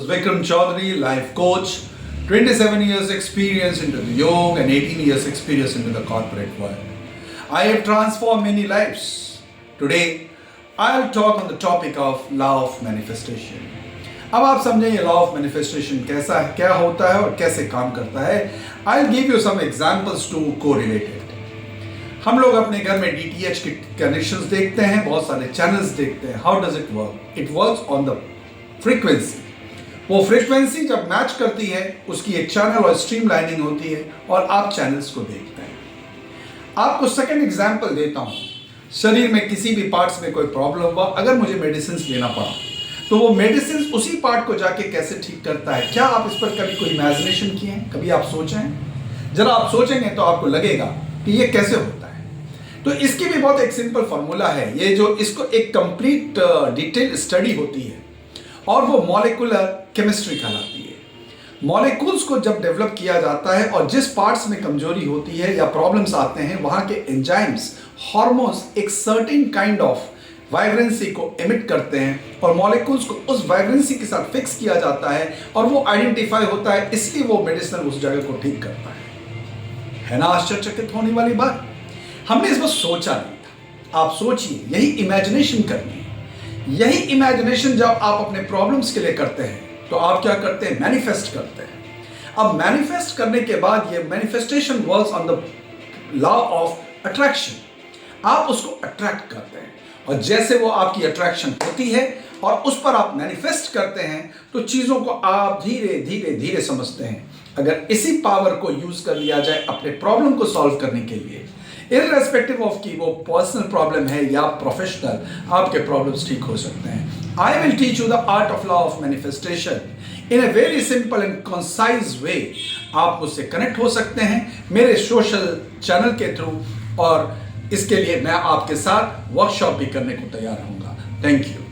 Vikram Chaudhary, life coach, 27 years experience into the yoga and 18 years experience into the corporate world. I have transformed many lives. Today, I'll talk on the topic of law of manifestation. अब आप समझें ये law of manifestation कैसा है, क्या होता है और कैसे काम करता है. I'll give you some examples to correlate it. हम लोग अपने घर में DTH के कनेक्शंस देखते हैं, बहुत सारे चैनल्स देखते हैं. How does it work? It works on the frequency. वो फ्रीक्वेंसी जब मैच करती है उसकी एक चैनल और स्ट्रीम लाइनिंग होती है और आप चैनल्स को देखते हैं. आपको सेकंड एग्जांपल देता हूं. शरीर में किसी भी पार्ट्स में कोई प्रॉब्लम हुआ, अगर मुझे मेडिसिन लेना पड़ा तो वो मेडिसिन उसी पार्ट को जाके कैसे ठीक करता है. क्या आप इस पर कभी कोई इमेजिनेशन किए हैं? कभी आप सोचे हैं? जरा आप सोचेंगे तो आपको लगेगा कि ये कैसे होता है. तो इसकी भी बहुत एक सिंपल फॉर्मूला है. ये जो इसको एक कंप्लीट डिटेल स्टडी होती है और वो मॉलिक्यूलर केमिस्ट्री कहलाती है. मॉलिक्यूल्स को जब डेवलप किया जाता है और जिस पार्ट्स में कमजोरी होती है या प्रॉब्लम्स आते हैं, वहां के एंजाइम्स, हार्मोन्स एक सर्टेन काइंड ऑफ वाइब्रेंसी को एमिट करते हैं और मॉलिक्यूल्स को उस वाइब्रेंसी के साथ फिक्स किया जाता है और वो आइडेंटिफाई होता है, इसलिए वो मेडिसिन उस जगह को ठीक करता है ना. आश्चर्यचकित होने वाली बात. हमने इस पर सोचा नहीं था. आप सोचिए, यही इमेजिनेशन करनी है. यही इमेजिनेशन जब आप अपने प्रॉब्लम्स के लिए करते हैं तो आप क्या करते हैं? मैनिफेस्ट करते हैं. अब मैनिफेस्ट करने के बाद ये manifestation works on the law of attraction. आप उसको अट्रैक्ट करते हैं और जैसे वो आपकी अट्रैक्शन होती है और उस पर आप मैनिफेस्ट करते हैं तो चीज़ों को आप धीरे धीरे धीरे समझते हैं. अगर इसी पावर को यूज कर लिया जाए अपने प्रॉब्लम को सॉल्व करने के लिए, इररेस्पेक्टिव ऑफ कि वो पर्सनल प्रॉब्लम है या प्रोफेशनल, आपके प्रॉब्लम्स ठीक हो सकते हैं. I will teach you the art of law of manifestation in a very simple and concise way. आप मुझसे कनेक्ट हो सकते हैं मेरे सोशल चैनल के थ्रू और इसके लिए मैं आपके साथ वर्कशॉप भी करने को तैयार हूँगा. Thank you.